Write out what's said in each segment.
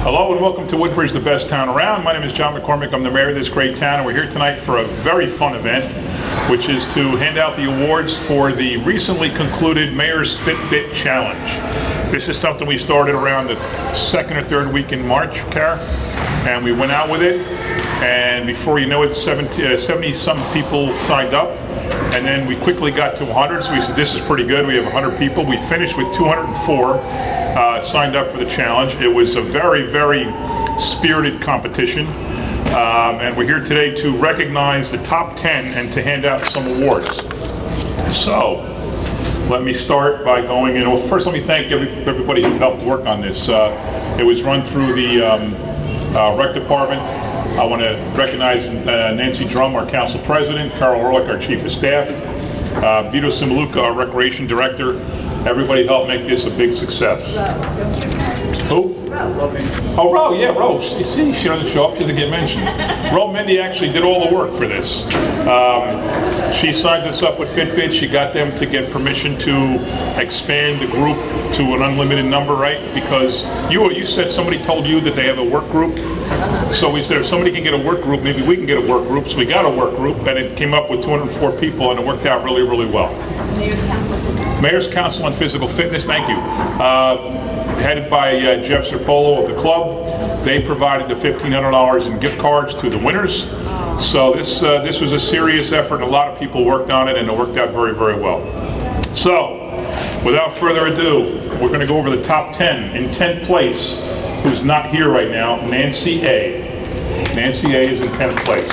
Hello and welcome to Woodbridge, the best town around. My name is John McCormick. I'm the mayor of this great town, and we're here tonight for a very fun event, which is to hand out the awards for the recently concluded Mayor's FitBit Challenge. This is something we started around the second or third week in March, Kara, and we went out with it, and before you know it, 70-some people signed up. And then we quickly got to 100, so we said, this is pretty good. We have 100 people. We finished with 204 signed up for the challenge. It was a very, very spirited competition. And we're here today to recognize the top 10 and to hand out some awards. So, let me start by going in. Well, first let me thank everybody who helped work on this. It was run through the rec department. I want to recognize Nancy Drum, our council president, Carol Ehrlich, our chief of staff, Vito Simaluka, our recreation director. Everybody helped make this a big success. Who? Oh, Ro, yeah, Ro. You see, she doesn't show up, she doesn't get mentioned. Ro Mendy actually did all the work for this. She signed this up with FitBit. She got them to get permission to expand the group to an unlimited number, right? Because you said somebody told you that they have a work group. So we said if somebody can get a work group, maybe we can get a work group. So we got a work group, and it came up with 204 people, and it worked out really, really well. Mayor's Council on Physical Fitness, thank you. Headed by Jeff Serpolo of the club. They provided the $1,500 in gift cards to the winners. So this was a serious effort, and a lot of people worked on it, and it worked out very, very well. So, without further ado, we're going to go over the top 10. In 10th place, who's not here right now, Nancy A. Nancy A is in 10th place.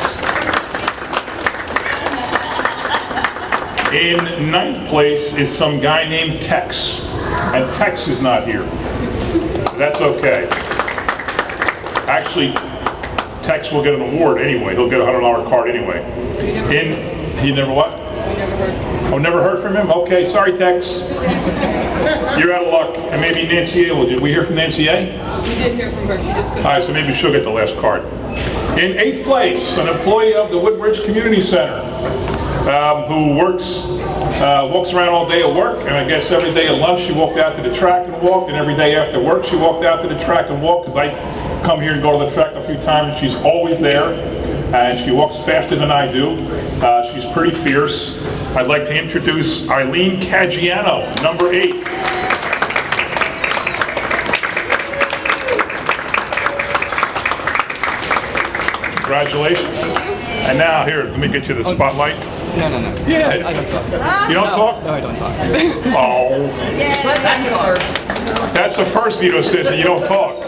In 9th place is some guy named Tex, and Tex is not here. That's okay. Actually, Tex will get an award anyway. He'll get a $100 card anyway. He never what? We never heard. Oh, never heard from him? Okay, sorry, Tex. You're out of luck. And maybe Nancy A will. Did we hear from Nancy A? We did hear from her. She just couldn't. All right, so maybe she'll get the last card. In 8th place, an employee of the Woodbridge Community Center who walks around all day at work, and I guess every day at lunch she walked out to the track and walked, and every day after work she walked out to the track and walked, because I come here and go to the track a few times. She's always there, and she walks faster than I do. She's pretty fierce. I'd like to introduce Eileen Caggiano, number 8. Congratulations. And now, here, let me get you the spotlight. No. Yeah. I don't talk. You don't talk? No, I don't talk. Oh. That's the first. That's the first Vito says that you don't talk.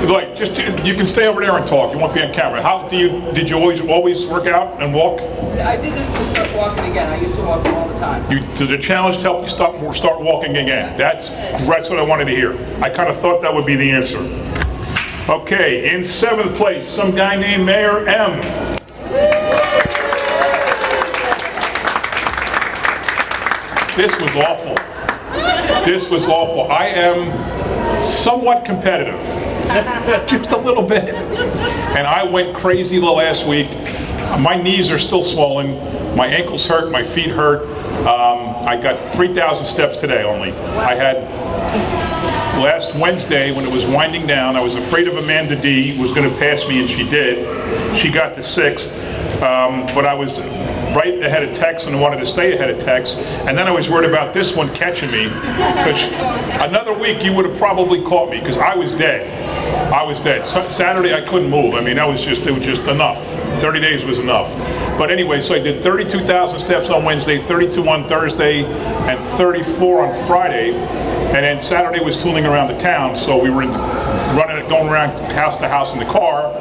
Like, just you can stay over there and talk. You won't be on camera. Did you always work out and walk? I did this to start walking again. I used to walk all the time. Did the challenge help you start walking again? That's what I wanted to hear. I kind of thought that would be the answer. Okay, in 7th place, some guy named Mayor M. This was awful. This was awful. I am somewhat competitive, just a little bit. And I went crazy the last week. My knees are still swollen. My ankles hurt. My feet hurt. I got 3,000 steps today only. I had last Wednesday, when it was winding down, I was afraid of Amanda D. was going to pass me, and she did. She got to 6th. But I was right ahead of Tex and wanted to stay ahead of Tex. And then I was worried about this one catching me. Because another week you would have probably caught me, because I was dead. I was dead. Saturday I couldn't move. I mean, it was just enough. 30 days was enough. But anyway, so I did 32,000 steps on Wednesday, 32 on Thursday, and 34 on Friday. And then Saturday was tooling around the town, so we were going around house to house in the car.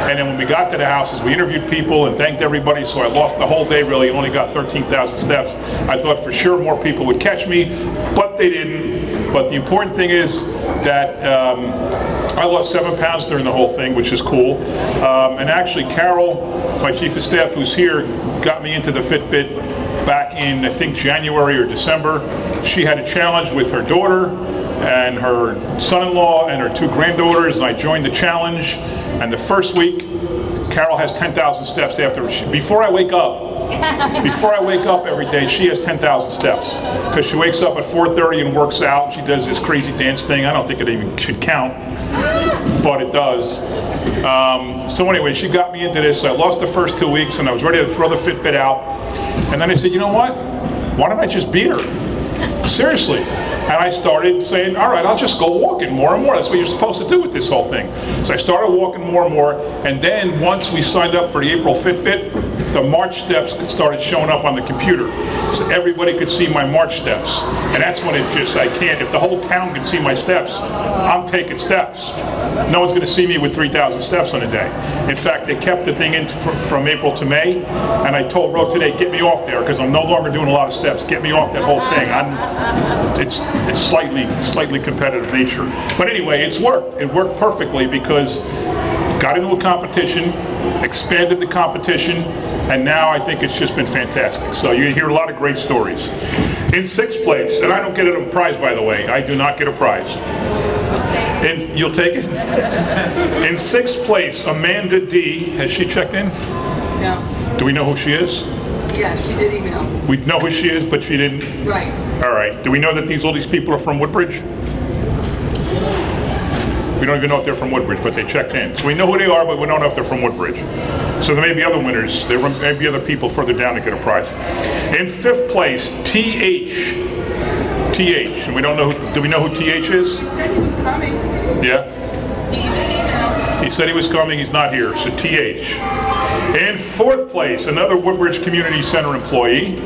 And then when we got to the houses, we interviewed people and thanked everybody, so I lost the whole day really, only got 13,000 steps. I thought for sure more people would catch me, but they didn't. But the important thing is that I lost 7 pounds during the whole thing, which is cool. And actually, Carol, my chief of staff who's here, got me into the FitBit back in, I think, January or December. She had a challenge with her daughter and her son-in-law and her 2 granddaughters, and I joined the challenge. And the first week, Carol has 10,000 steps before I wake up. Before I wake up every day, she has 10,000 steps because she wakes up at 4:30 and works out. She does this crazy dance thing. I don't think it even should count, but it does. So anyway, she got me into this. I lost the first 2 weeks, and I was ready to throw the Fitbit out. And then I said, you know what? Why don't I just beat her? Seriously. And I started saying, all right, I'll just go walking more and more. That's what you're supposed to do with this whole thing. So I started walking more and more. And then once we signed up for the April Fitbit, the March steps started showing up on the computer. So everybody could see my March steps. And that's when I can't. If the whole town can see my steps, I'm taking steps. No one's going to see me with 3,000 steps on a day. In fact, they kept the thing in from April to May. And I told Ro today, get me off there because I'm no longer doing a lot of steps. Get me off that whole thing. It's slightly competitive nature. But anyway, it's worked. It worked perfectly because got into a competition, expanded the competition, and now I think it's just been fantastic. So you hear a lot of great stories. In 6th place, and I don't get a prize, by the way. I do not get a prize. And you'll take it? In 6th place, Amanda D. Has she checked in? No. Do we know who she is? Yeah, she did email. We know who she is, but she didn't? Right. All right. Do we know that all these people are from Woodbridge? We don't even know if they're from Woodbridge, but they checked in. So we know who they are, but we don't know if they're from Woodbridge. So there may be other winners. There may be other people further down that get a prize. In 5th place, TH. TH. And we don't know do we know who TH is? He said he was coming. Yeah? He did email. He said he was coming. He's not here. So TH. In 4th place, another Woodbridge Community Center employee,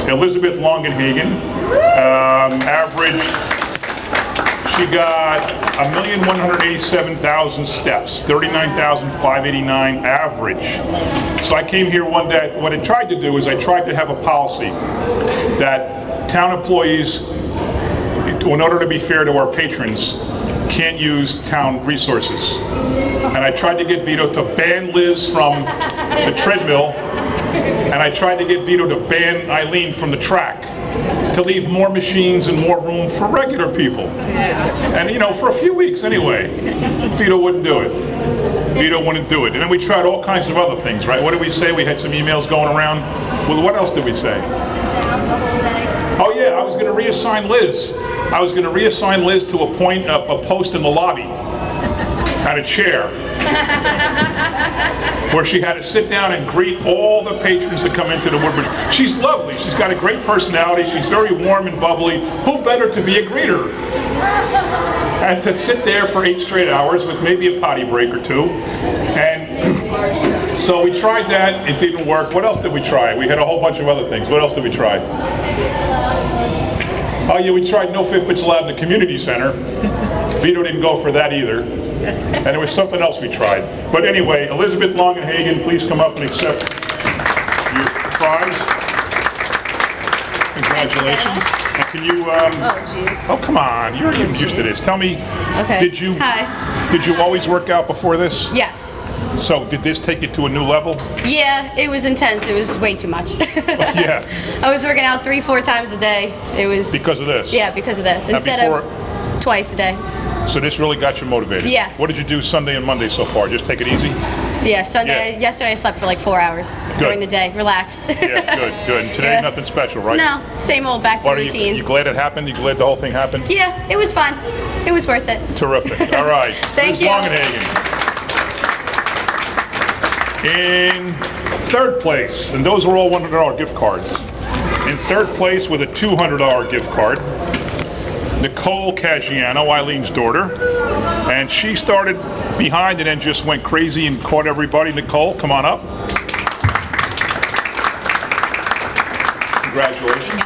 Elizabeth Longenhagen, averaged. She got 1,187,000 steps, 39,589 average. So I came here one day. What I tried to do is I tried to have a policy that town employees, in order to be fair to our patrons, can't use town resources. And I tried to get Vito to ban Liz from the treadmill, and I tried to get Vito to ban Eileen from the track, to leave more machines and more room for regular people. And for a few weeks anyway, Vito wouldn't do it. Vito wouldn't do it. And then we tried all kinds of other things, right? What did we say? We had some emails going around. Well, what else did we say? Oh yeah, I was going to reassign Liz. I was going to reassign Liz to a post in the lobby and a chair where she had to sit down and greet all the patrons that come into the Woodbridge. She's lovely. She's got a great personality. She's very warm and bubbly. Who better to be a greeter? And to sit there for 8 straight hours with maybe a potty break or two. And so we tried that. It didn't work. What else did we try? We had a whole bunch of other things. What else did we try? Oh yeah, we tried no Fitbits allowed in the community center. Vito didn't go for that either. And there was something else we tried. But anyway, Elizabeth Longenhagen, please come up and accept your prize. Congratulations. And can you, oh, come on. You're getting used to this. Tell me, okay. Did you always work out before this? Yes. So did this take you to a new level? Yeah, it was intense. It was way too much. Yeah. I was working out 3-4 times a day. It was because of this? Yeah, because of this. Instead of twice a day. So this really got you motivated? Yeah. What did you do Sunday and Monday so far? Just take it easy? Yeah, yesterday I slept for like 4 hours during the day. Relaxed. Yeah, good. And today, nothing special, right? No, same old back to routine. You glad it happened? You glad the whole thing happened? Yeah, it was fun. It was worth it. Terrific. All right. Thank you. Longenhagen. In 3rd place, and those are all $100 gift cards. In 3rd place with a $200 gift card, Nicole Caggiano, Eileen's daughter. And she started behind and then just went crazy and caught everybody. Nicole, come on up. Congratulations.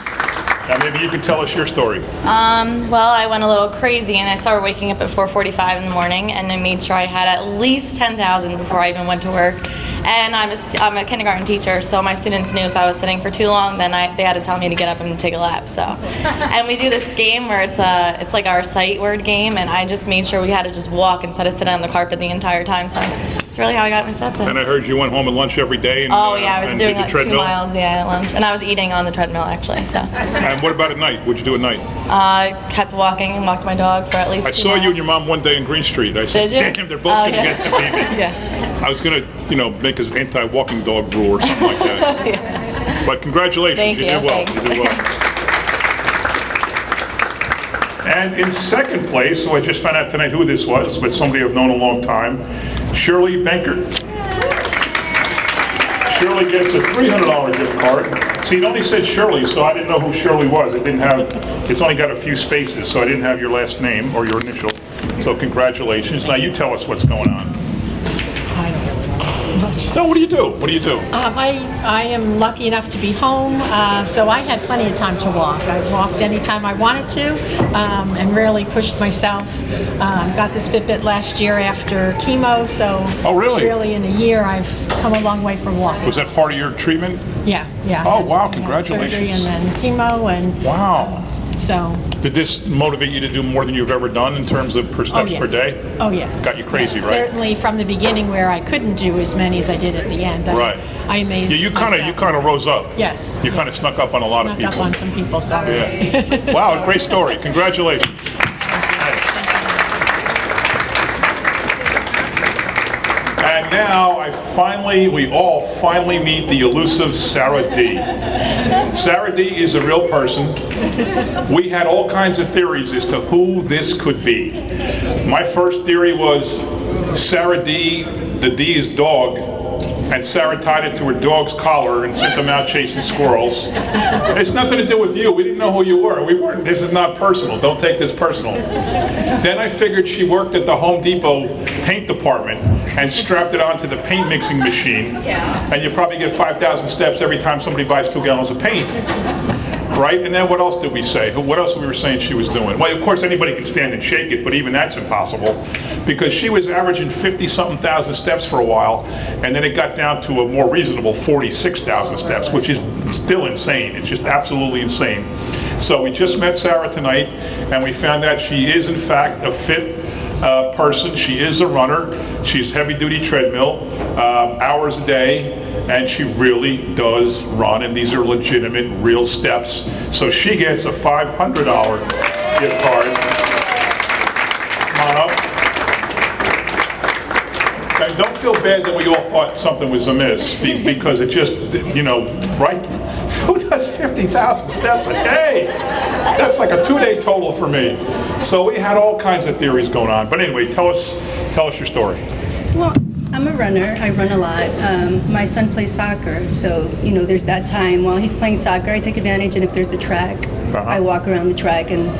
Now maybe you can tell us your story. Well, I went a little crazy and I started waking up at 4:45 in the morning and I made sure I had at least 10,000 before I even went to work. And I'm a kindergarten teacher, so my students knew if I was sitting for too long, then they had to tell me to get up and take a lap. So, and we do this game where it's like our sight word game, and I just made sure we had to just walk instead of sitting on the carpet the entire time. So that's really how I got my steps in. And I heard you went home at lunch every day. And, I was doing like 2 treadmill. miles, at lunch, and I was eating on the treadmill actually. So. And And what about at night? What'd you do at night? I kept walking and walked my dog for at least I 2 saw miles. you and your mom one day in Green Street. I said, Did you? damn, they're both going to yeah. get the baby. Yeah. I was going to, make an anti-walking dog rule or something like that. Yeah. But congratulations. Thank you you. did well. Thanks. You did well. And in second place, so I just found out tonight who this was, but somebody I've known a long time, Shirley Benkert. Shirley gets a $300 gift card. See, it only said Shirley, so I didn't know who Shirley was. It didn't have, it's only got a few spaces, so I didn't have your last name or your initial. So congratulations. Now you tell us what's going on. I don't really want to say much. No, what do you do? What do you do? I am lucky enough to be home, so I had plenty of time to walk. I walked anytime I wanted to, and rarely pushed myself. Got this FitBit last year after chemo, so Oh, really? really in a year I've come a long way from walking. Was that part of your treatment? Yeah. Oh, wow, I had congratulations. surgery and then chemo, and Wow. so. Did this motivate you to do more than you've ever done in terms of per steps per day? Oh, yes. Got you crazy, Yes, right? Certainly from the beginning, where I couldn't do as many as I did at the end. Right. I amazed Yeah, you myself. kind of rose up. Yes. You kind of snuck up on a lot of Snuck people. up on some people, sorry. Yeah. Wow, great story. Congratulations. And now we all finally meet the elusive Sarah D. Sarah D is a real person. We had all kinds of theories as to who this could be. My first theory was Sarah D, the D is dog, and Sarah tied it to her dog's collar and sent them out chasing squirrels. It's nothing to do with you. We didn't know who you were. We weren't. This is not personal. Don't take this personal. Then I figured she worked at the Home Depot paint department and strapped it onto the paint mixing machine. And you probably get 5,000 steps every time somebody buys 2 gallons of paint. Right? And then what else did we say? What else we were saying she was doing? Well, of course, anybody can stand and shake it, but even that's impossible because she was averaging 50-something thousand steps for a while, and then it got down to a more reasonable 46,000 steps, which is still insane. It's just absolutely insane. So we just met Sarah tonight, and we found out she is, in fact, a fit person. She is a runner. She's heavy-duty treadmill, hours a day, and she really does run, and these are legitimate, real steps. So she gets a $500 gift card. Come on up. And don't feel bad that we all thought something was amiss, because it just, right? Who does 50,000 steps a day? That's like a 2-day total for me. So we had all kinds of theories going on. But anyway, tell us your story. Well, I'm a runner. I run a lot. My son plays soccer, so there's that time while he's playing soccer, I take advantage, and if there's a track, I walk around the track and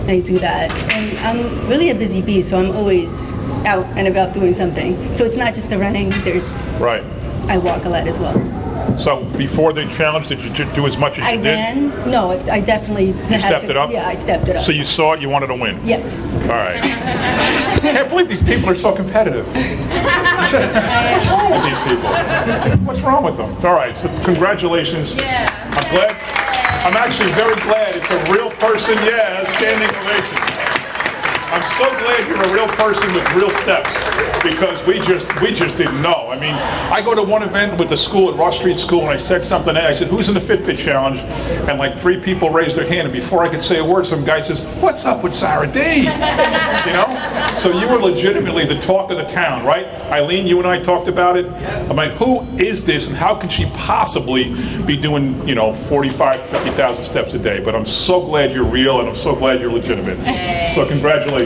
I do that. And I'm really a busy bee, so I'm always out and about doing something. So it's not just the running. Right. I walk a lot as well. So before the challenge, did you do as much as you did? I ran. No, I definitely had stepped to. it up? Yeah, I stepped it up. So you saw it, you wanted to win? Yes. All right. I can't believe these people are so competitive. What's wrong with these people? What's wrong with them? All right, so congratulations. Yeah. I'm actually very glad it's a real person. Yeah, standing ovation. I'm so glad you're a real person with real steps, because we just didn't know. I mean, I go to one event with the school at Ross Street School, and I said something. I said, "Who's in the FitBit challenge?" And like 3 people raised their hand, and before I could say a word, some guy says, "What's up with Sarah D?" So you were legitimately the talk of the town, right? Eileen, you and I talked about it. I'm like, who is this, and how can she possibly be doing 45, 50,000 steps a day? But I'm so glad you're real, and I'm so glad you're legitimate. So congratulations.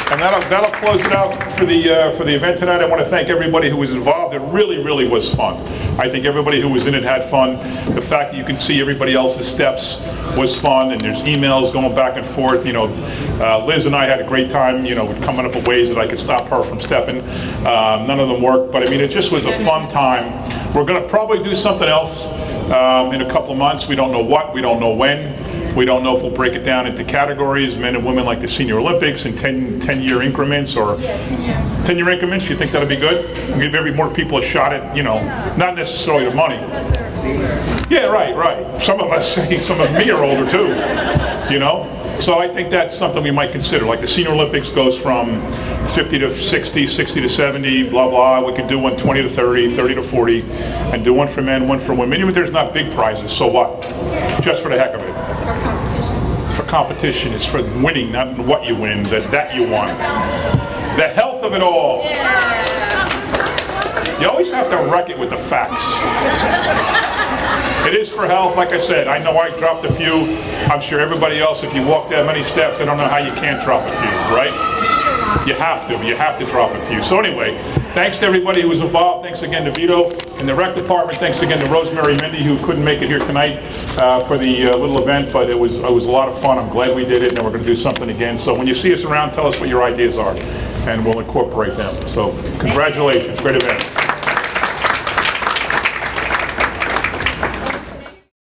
And that'll close it out for the event tonight. I want to thank everybody who was involved. It really, really was fun. I think everybody who was in it had fun. The fact that you can see everybody else's steps was fun, and there's emails going back and forth. Liz and I had a great time, coming up with ways that I could stop her from stepping. None of them worked, but I mean, it just was a fun time. We're going to probably do something else in a couple of months. We don't know what, we don't know when. We don't know if we'll break it down into categories, men and women, like the Senior Olympics, in 10-year increments, or 10-year increments. You think that'll be good? Give more people a shot at, not necessarily the money. Yeah, right. Some of us, some of me are older too, you know? So I think that's something we might consider. Like the Senior Olympics goes from 50 to 60, 60 to 70, blah, blah. We could do one 20 to 30, 30 to 40, and do one for men, one for women. Even if there's not big prizes, so what? Just for the heck of it. For competition. It's for winning, not what you win, that you won. The health of it all. You always have to wreck it with the facts. It is for health, like I said. I know I dropped a few. I'm sure everybody else, if you walk that many steps, I don't know how you can't drop a few, right? You have to. You have to drop a few. So anyway, thanks to everybody who was involved. Thanks again to Vito in the rec department. Thanks again to Rosemary Mindy, who couldn't make it here tonight for the little event, but it was a lot of fun. I'm glad we did it, and we're going to do something again. So when you see us around, tell us what your ideas are, and we'll incorporate them. So congratulations. Great event.